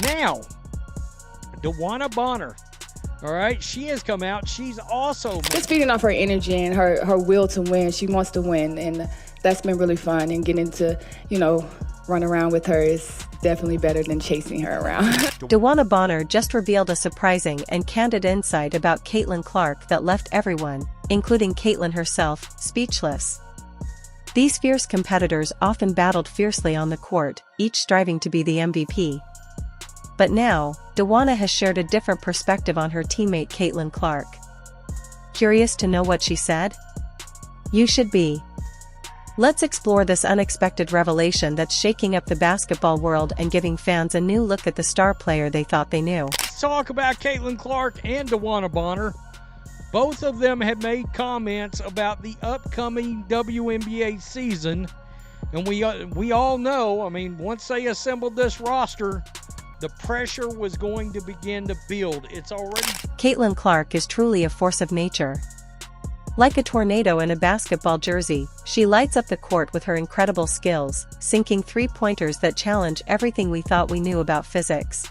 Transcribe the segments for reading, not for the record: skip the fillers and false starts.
Now, DeWanna Bonner. All right, she has come out. She's also just feeding off her energy and her will to win. She wants to win, and that's been really fun. And getting to, run around with her is definitely better than chasing her around. DeWanna Bonner just revealed a surprising and candid insight about Caitlin Clark that left everyone, including Caitlin herself, speechless. These fierce competitors often battled fiercely on the court, each striving to be the MVP. But now, DeWanna has shared a different perspective on her teammate Caitlin Clark. Curious to know what she said? You should be. Let's explore this unexpected revelation that's shaking up the basketball world and giving fans a new look at the star player they thought they knew. Let's talk about Caitlin Clark and DeWanna Bonner. Both of them have made comments about the upcoming WNBA season. And we all know, once they assembled this roster, the pressure was going to begin to build. It's already... Caitlin Clark is truly a force of nature. Like a tornado in a basketball jersey, she lights up the court with her incredible skills, sinking three-pointers that challenge everything we thought we knew about physics.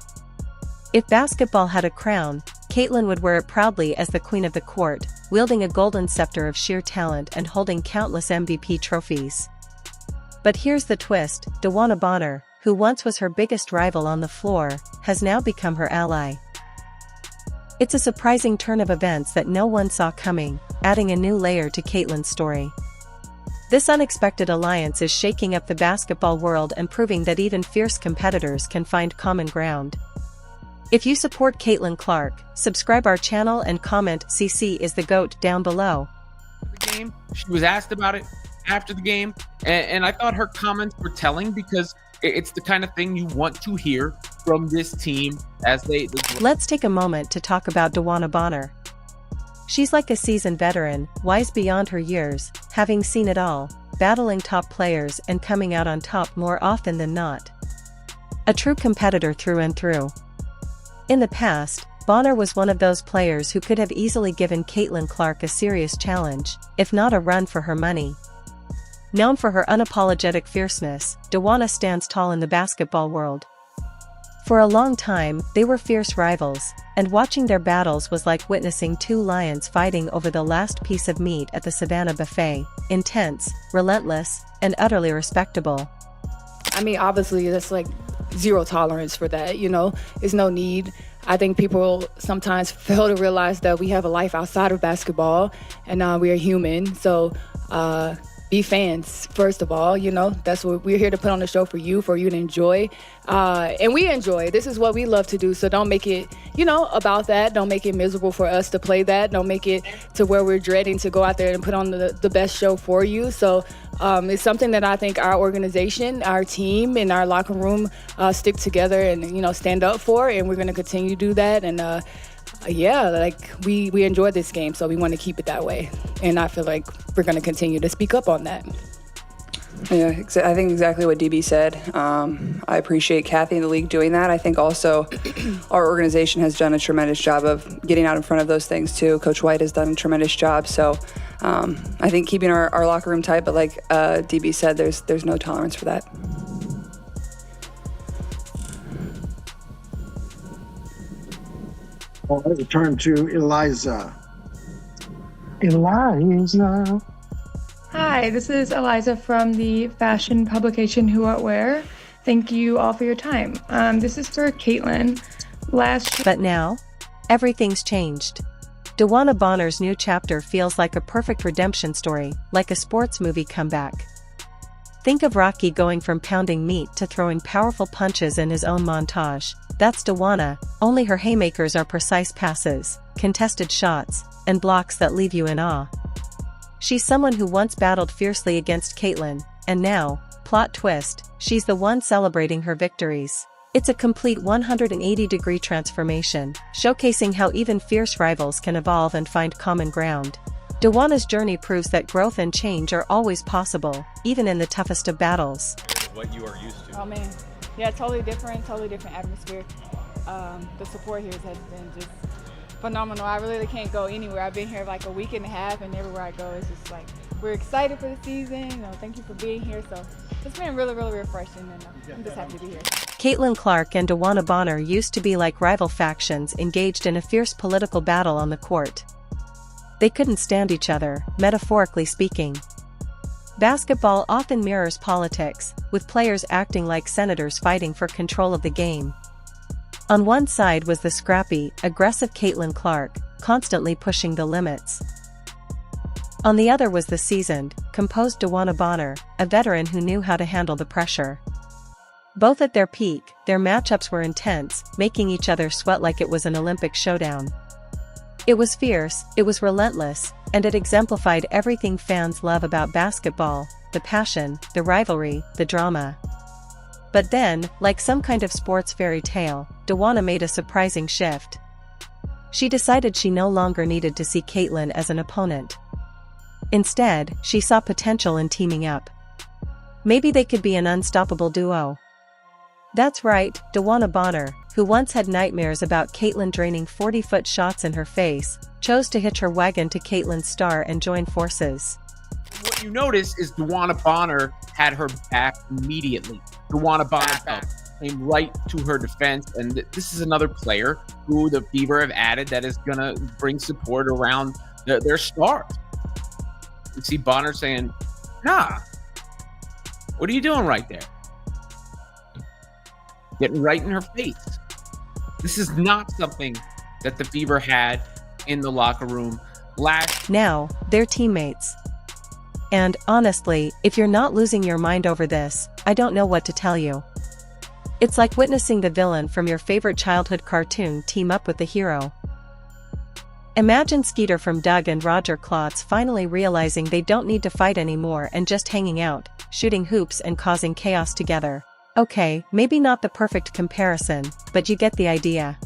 If basketball had a crown, Caitlin would wear it proudly as the queen of the court, wielding a golden scepter of sheer talent and holding countless MVP trophies. But here's the twist: DeWanna Bonner, who once was her biggest rival on the floor, has now become her ally. It's a surprising turn of events that no one saw coming, adding a new layer to Caitlin's story. This unexpected alliance is shaking up the basketball world and proving that even fierce competitors can find common ground. If you support Caitlin Clark, subscribe our channel and comment "CC is the GOAT" down below. The game, she was asked about it after the game, and I thought her comments were telling because it's the kind of thing you want to hear from this team as they... Let's take a moment to talk about DeWanna Bonner. She's like a seasoned veteran, wise beyond her years, having seen it all, battling top players and coming out on top more often than not. A true competitor through and through. In the past, Bonner was one of those players who could have easily given Caitlin Clark a serious challenge, if not a run for her money. Known for her unapologetic fierceness, DeWanna stands tall in the basketball world. For a long time, they were fierce rivals, and watching their battles was like witnessing two lions fighting over the last piece of meat at the Savannah buffet: intense, relentless, and utterly respectable. Obviously, that's like zero tolerance for that, There's no need. I think people sometimes fail to realize that we have a life outside of basketball, and we are human, so be fans, first of all, that's what we're here to put on the show for you to enjoy. And we enjoy. This is what we love to do. So don't make it, about that. Don't make it miserable for us to play that. Don't make it to where we're dreading to go out there and put on the best show for you. So it's something that I think our organization, our team, and our locker room stick together and, stand up for. And we're going to continue to do that. And we enjoy this game, so we want to keep it that way. And I feel like we're going to continue to speak up on that. Yeah, I think exactly what DB said. I appreciate Kathy and the league doing that. I think also our organization has done a tremendous job of getting out in front of those things too. Coach White has done a tremendous job. So I think keeping our locker room tight, but like DB said, there's no tolerance for that. All right, we turn to Eliza. Eliza. Hi, this is Eliza from the fashion publication Who What Wear. Thank you all for your time. This is for Caitlin. But now, everything's changed. DeWanna Bonner's new chapter feels like a perfect redemption story, like a sports movie comeback. Think of Rocky going from pounding meat to throwing powerful punches in his own montage. That's DeWanna, only her haymakers are precise passes, contested shots, and blocks that leave you in awe. She's someone who once battled fiercely against Caitlin, and now, plot twist, she's the one celebrating her victories. It's a complete 180-degree transformation, showcasing how even fierce rivals can evolve and find common ground. DeWanna's journey proves that growth and change are always possible, even in the toughest of battles. What you are used to. Oh man, yeah, totally different atmosphere. The support here has been just phenomenal. I really can't go anywhere. I've been here like a week and a half, and everywhere I go, it's just like, we're excited for the season. Thank you for being here. So it's been really, really refreshing, and I'm just happy to be here. Caitlin Clark and DeWanna Bonner used to be like rival factions engaged in a fierce political battle on the court. They couldn't stand each other, metaphorically speaking. Basketball often mirrors politics, with players acting like senators fighting for control of the game. On one side was the scrappy, aggressive Caitlin Clark, constantly pushing the limits. On the other was the seasoned, composed DeWanna Bonner, a veteran who knew how to handle the pressure. Both at their peak, their matchups were intense, making each other sweat like it was an Olympic showdown. It was fierce, it was relentless, and it exemplified everything fans love about basketball: the passion, the rivalry, the drama. But then, like some kind of sports fairy tale, DeWanna made a surprising shift. She decided she no longer needed to see Caitlin as an opponent. Instead, she saw potential in teaming up. Maybe they could be an unstoppable duo. That's right, DeWanna Bonner, who once had nightmares about Caitlin draining 40-foot shots in her face, chose to hitch her wagon to Caitlin's star and join forces. What you notice is DeWanna Bonner had her back immediately. DeWanna Bonner came right to her defense, and this is another player who the Fever have added that is going to bring support around their stars. You see Bonner saying, "Nah, what are you doing right there?" Getting right in her face. This is not something that the Fever had in the locker room last. Now, they're teammates. And honestly, if you're not losing your mind over this, I don't know what to tell you. It's like witnessing the villain from your favorite childhood cartoon team up with the hero. Imagine Skeeter from Doug and Roger Klotz finally realizing they don't need to fight anymore and just hanging out, shooting hoops and causing chaos together. Okay, maybe not the perfect comparison, but you get the idea.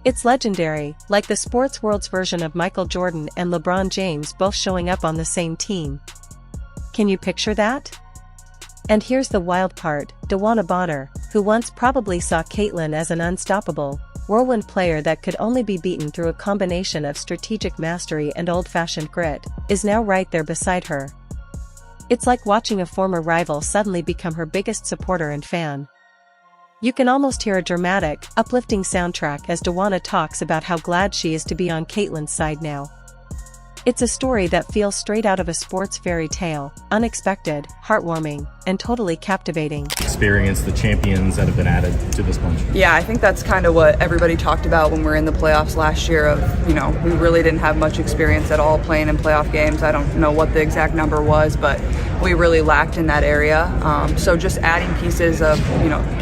It's legendary, like the sports world's version of Michael Jordan and LeBron James both showing up on the same team. Can you picture that? And here's the wild part: DeWanna Bonner, who once probably saw Caitlin as an unstoppable, whirlwind player that could only be beaten through a combination of strategic mastery and old-fashioned grit, is now right there beside her. It's like watching a former rival suddenly become her biggest supporter and fan. You can almost hear a dramatic, uplifting soundtrack as DeWanna talks about how glad she is to be on Caitlin's side now. It's a story that feels straight out of a sports fairy tale, unexpected, heartwarming, and totally captivating. Experience the champions that have been added to this bunch. Yeah, I think that's kind of what everybody talked about when we were in the playoffs last year of, we really didn't have much experience at all playing in playoff games. I don't know what the exact number was, but we really lacked in that area. So just adding pieces of,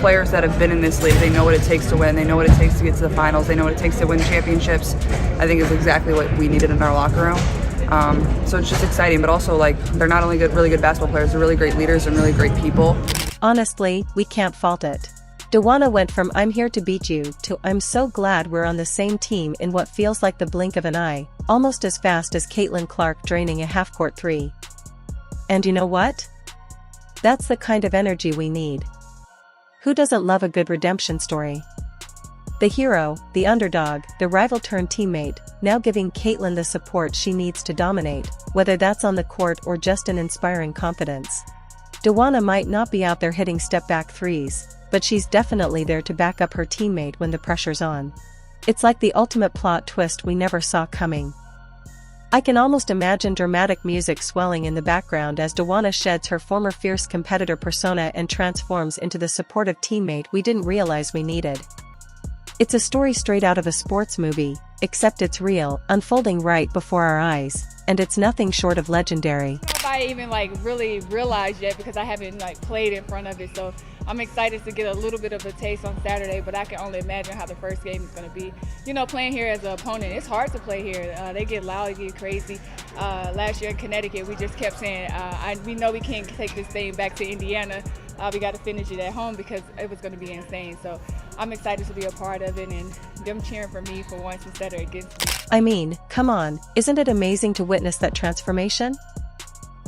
players that have been in this league, they know what it takes to win, they know what it takes to get to the finals, they know what it takes to win championships, I think is exactly what we needed in our locker room. So it's just exciting, but also they're not only really good basketball players, they're really great leaders and really great people. Honestly, we can't fault it. DeWanna went from "I'm here to beat you" to "I'm so glad we're on the same team" in what feels like the blink of an eye, almost as fast as Caitlin Clark draining a half-court three. And you know what? That's the kind of energy we need. Who doesn't love a good redemption story? The hero, the underdog, the rival-turned-teammate, now giving Caitlin the support she needs to dominate, whether that's on the court or just an inspiring confidence. DeWanna might not be out there hitting step-back threes, but she's definitely there to back up her teammate when the pressure's on. It's like the ultimate plot twist we never saw coming. I can almost imagine dramatic music swelling in the background as DeWanna sheds her former fierce competitor persona and transforms into the supportive teammate we didn't realize we needed. It's a story straight out of a sports movie, except it's real, unfolding right before our eyes, and it's nothing short of legendary. I don't know if I even really realized yet because I haven't played in front of it, so I'm excited to get a little bit of a taste on Saturday, but I can only imagine how the first game is going to be. Playing here as an opponent, it's hard to play here. They get loud, they get crazy. Last year in Connecticut, we just kept saying, we know we can't take this thing back to Indiana. We got to finish it at home because it was going to be insane. So I'm excited to be a part of it and them cheering for me for once instead of against me. I mean, come on, isn't it amazing to witness that transformation?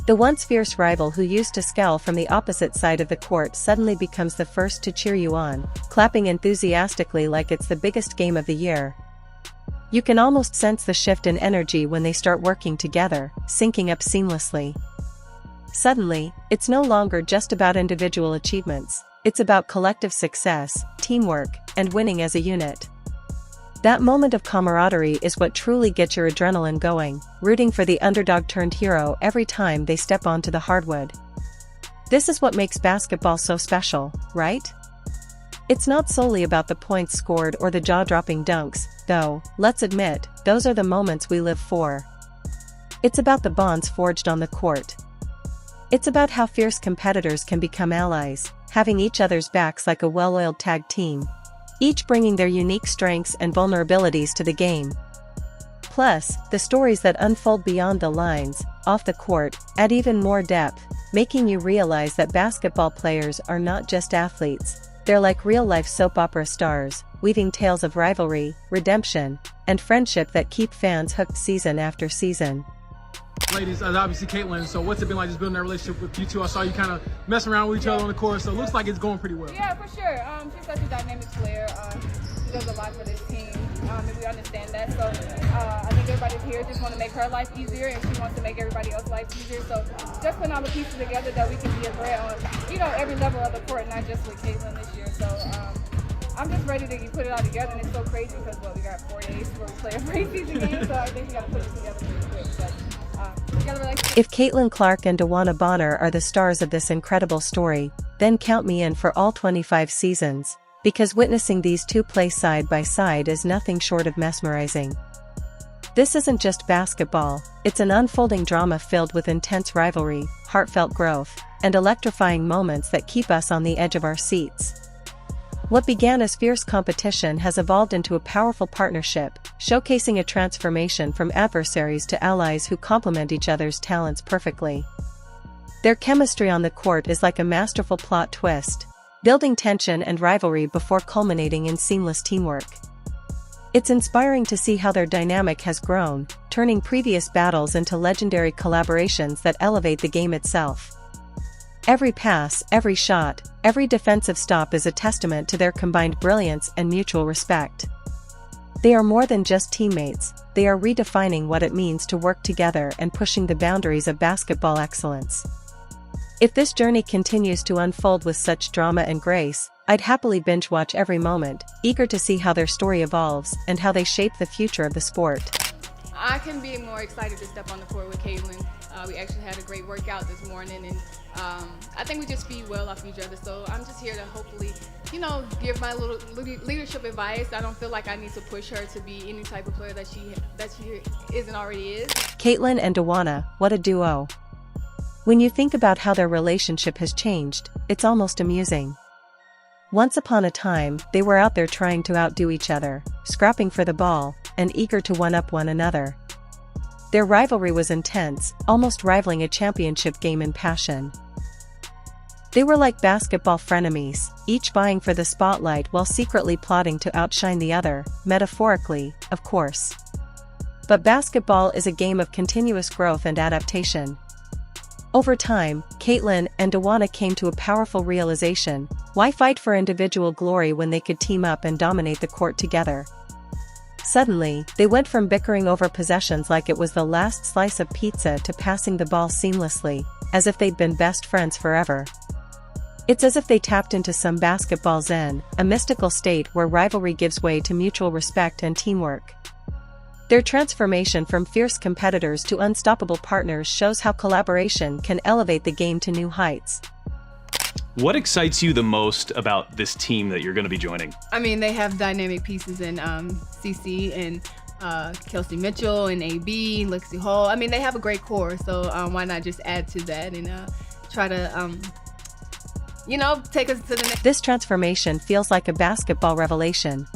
The once fierce rival who used to scowl from the opposite side of the court suddenly becomes the first to cheer you on, clapping enthusiastically like it's the biggest game of the year. You can almost sense the shift in energy when they start working together, syncing up seamlessly. Suddenly, it's no longer just about individual achievements. It's about collective success, teamwork, and winning as a unit. That moment of camaraderie is what truly gets your adrenaline going, rooting for the underdog turned hero every time they step onto the hardwood. This is what makes basketball so special, right? It's not solely about the points scored or the jaw-dropping dunks, though, let's admit, those are the moments we live for. It's about the bonds forged on the court. It's about how fierce competitors can become allies, having each other's backs like a well-oiled tag team, each bringing their unique strengths and vulnerabilities to the game. Plus, the stories that unfold beyond the lines, off the court, add even more depth, making you realize that basketball players are not just athletes. They're like real-life soap opera stars, weaving tales of rivalry, redemption, and friendship that keep fans hooked season after season. Ladies, obviously Caitlin, so what's it been like just building that relationship with you two? I saw you kind of messing around with each other on the court, so it looks like it's going pretty well. Yeah, for sure. She's such a dynamic player. She does a lot for this team, and we understand that. So I think everybody's here just want to make her life easier, and she wants to make everybody else's life easier. So just putting all the pieces together that we can be a threat on, every level of the court, not just with Caitlin this year. So I'm just ready to put it all together, and it's so crazy because, we got 4 days where we play a preseason game, so I think we got to put it together pretty quick. But, if Caitlin Clark and DeWanna Bonner are the stars of this incredible story, then count me in for all 25 seasons, because witnessing these two play side by side is nothing short of mesmerizing. This isn't just basketball, it's an unfolding drama filled with intense rivalry, heartfelt growth, and electrifying moments that keep us on the edge of our seats. What began as fierce competition has evolved into a powerful partnership, showcasing a transformation from adversaries to allies who complement each other's talents perfectly. Their chemistry on the court is like a masterful plot twist, building tension and rivalry before culminating in seamless teamwork. It's inspiring to see how their dynamic has grown, turning previous battles into legendary collaborations that elevate the game itself. Every pass, every shot, every defensive stop is a testament to their combined brilliance and mutual respect. They are more than just teammates, they are redefining what it means to work together and pushing the boundaries of basketball excellence. If this journey continues to unfold with such drama and grace, I'd happily binge-watch every moment, eager to see how their story evolves and how they shape the future of the sport. I can be more excited to step on the court with Caitlin. We actually had a great workout this morning, and I think we just feed well off each other. So I'm just here to hopefully, give my little leadership advice. I don't feel like I need to push her to be any type of player that she isn't already is. Caitlin and DeWanna, what a duo. When you think about how their relationship has changed, it's almost amusing. Once upon a time, they were out there trying to outdo each other, scrapping for the ball, and eager to one-up one another. Their rivalry was intense, almost rivaling a championship game in passion. They were like basketball frenemies, each vying for the spotlight while secretly plotting to outshine the other, metaphorically, of course. But basketball is a game of continuous growth and adaptation. Over time, Caitlin and DeWanna came to a powerful realization: why fight for individual glory when they could team up and dominate the court together? Suddenly, they went from bickering over possessions like it was the last slice of pizza to passing the ball seamlessly, as if they'd been best friends forever. It's as if they tapped into some basketball zen, a mystical state where rivalry gives way to mutual respect and teamwork. Their transformation from fierce competitors to unstoppable partners shows how collaboration can elevate the game to new heights. What excites you the most about this team that you're going to be joining? I mean, they have dynamic pieces in CC and Kelsey Mitchell and AB, Lexi Hall. I mean, they have a great core, so why not just add to that and try to, take us to the next. This transformation feels like a basketball revelation.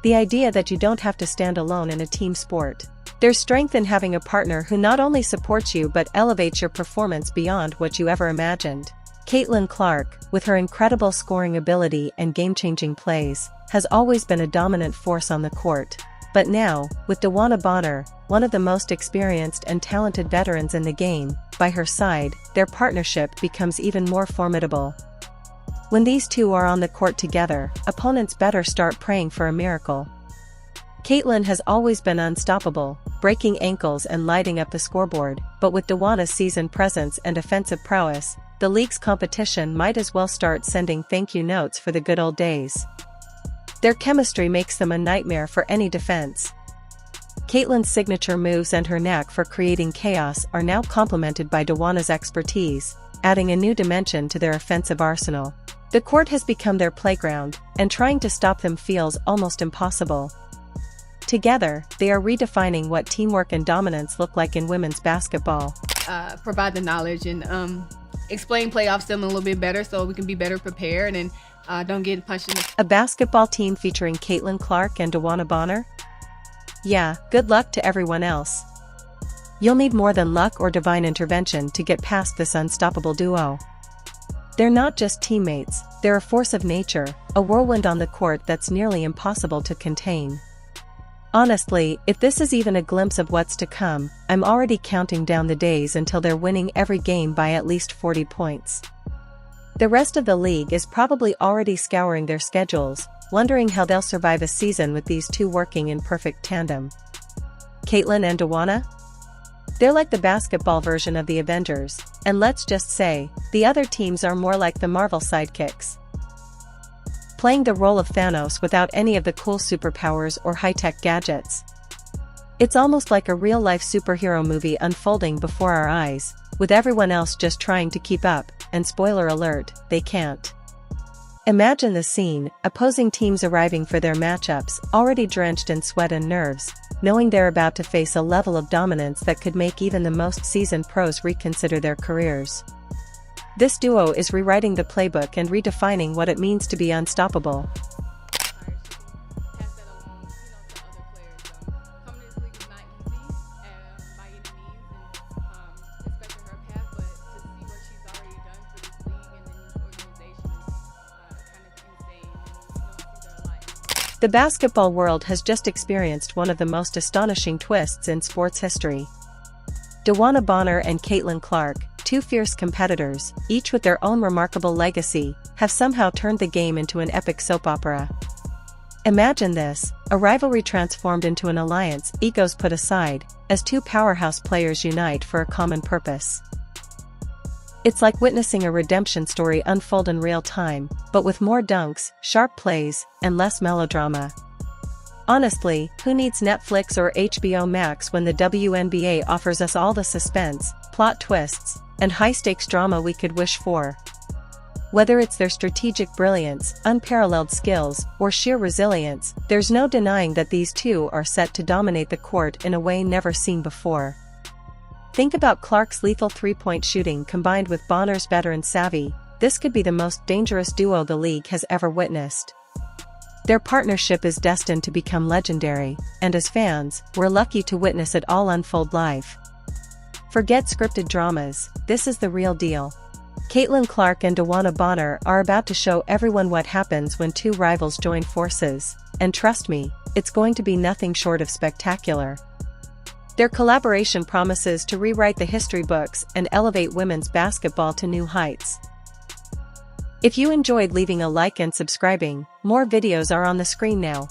The idea that you don't have to stand alone in a team sport. There's strength in having a partner who not only supports you but elevates your performance beyond what you ever imagined. Caitlin Clark, with her incredible scoring ability and game-changing plays, has always been a dominant force on the court. But now, with DeWanna Bonner, one of the most experienced and talented veterans in the game, by her side, their partnership becomes even more formidable. When these two are on the court together, opponents better start praying for a miracle. Caitlin has always been unstoppable, breaking ankles and lighting up the scoreboard, but with DeWanna's seasoned presence and offensive prowess, the league's competition might as well start sending thank you notes for the good old days. Their chemistry makes them a nightmare for any defense. Caitlin's signature moves and her knack for creating chaos are now complemented by DeWanna's expertise, adding a new dimension to their offensive arsenal. The court has become their playground, and trying to stop them feels almost impossible. Together, they are redefining what teamwork and dominance look like in women's basketball. Provide the knowledge and explain playoffs to them a little bit better so we can be better prepared and don't get punched in the... A basketball team featuring Caitlin Clark and DeWanna Bonner? Yeah, good luck to everyone else. You'll need more than luck or divine intervention to get past this unstoppable duo. They're not just teammates, they're a force of nature, a whirlwind on the court that's nearly impossible to contain. Honestly, if this is even a glimpse of what's to come, I'm already counting down the days until they're winning every game by at least 40 points. The rest of the league is probably already scouring their schedules, wondering how they'll survive a season with these two working in perfect tandem. Caitlin and DeWanna? They're like the basketball version of the Avengers, and let's just say, the other teams are more like the Marvel sidekicks. Playing the role of Thanos without any of the cool superpowers or high-tech gadgets. It's almost like a real-life superhero movie unfolding before our eyes, with everyone else just trying to keep up, and spoiler alert, they can't. Imagine the scene, opposing teams arriving for their matchups, already drenched in sweat and nerves, knowing they're about to face a level of dominance that could make even the most seasoned pros reconsider their careers. This duo is rewriting the playbook and redefining what it means to be unstoppable. The basketball world has just experienced one of the most astonishing twists in sports history. DeWanna Bonner and Caitlin Clark, two fierce competitors, each with their own remarkable legacy, have somehow turned the game into an epic soap opera. Imagine this, a rivalry transformed into an alliance, egos put aside, as two powerhouse players unite for a common purpose. It's like witnessing a redemption story unfold in real time, but with more dunks, sharp plays, and less melodrama. Honestly, who needs Netflix or HBO Max when the WNBA offers us all the suspense, plot twists, and high-stakes drama we could wish for? Whether it's their strategic brilliance, unparalleled skills, or sheer resilience, there's no denying that these two are set to dominate the court in a way never seen before. Think about Clark's lethal three-point shooting combined with Bonner's veteran savvy. This could be the most dangerous duo the league has ever witnessed. Their partnership is destined to become legendary, and as fans, we're lucky to witness it all unfold live. Forget scripted dramas, this is the real deal. Caitlin Clark and DeWanna Bonner are about to show everyone what happens when two rivals join forces, and trust me, it's going to be nothing short of spectacular. Their collaboration promises to rewrite the history books and elevate women's basketball to new heights. If you enjoyed leaving a like and subscribing, more videos are on the screen now.